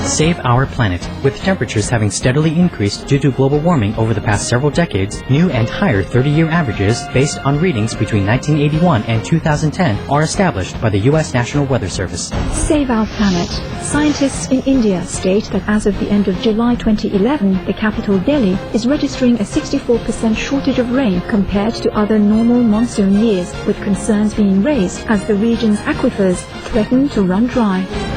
Save our planet. With temperatures having steadily increased due to global warming over the past several decades, new and higher 30-year averages based on readings between 1981 and 2010 are established by the U.S. National Weather Service. Save our planet. Scientists in India state that as of the end of July 2011, the capital Delhi is registering a 64% shortage of rain compared to other normal monsoon years, with concerns being raised as the region's aquifers threaten to run dry.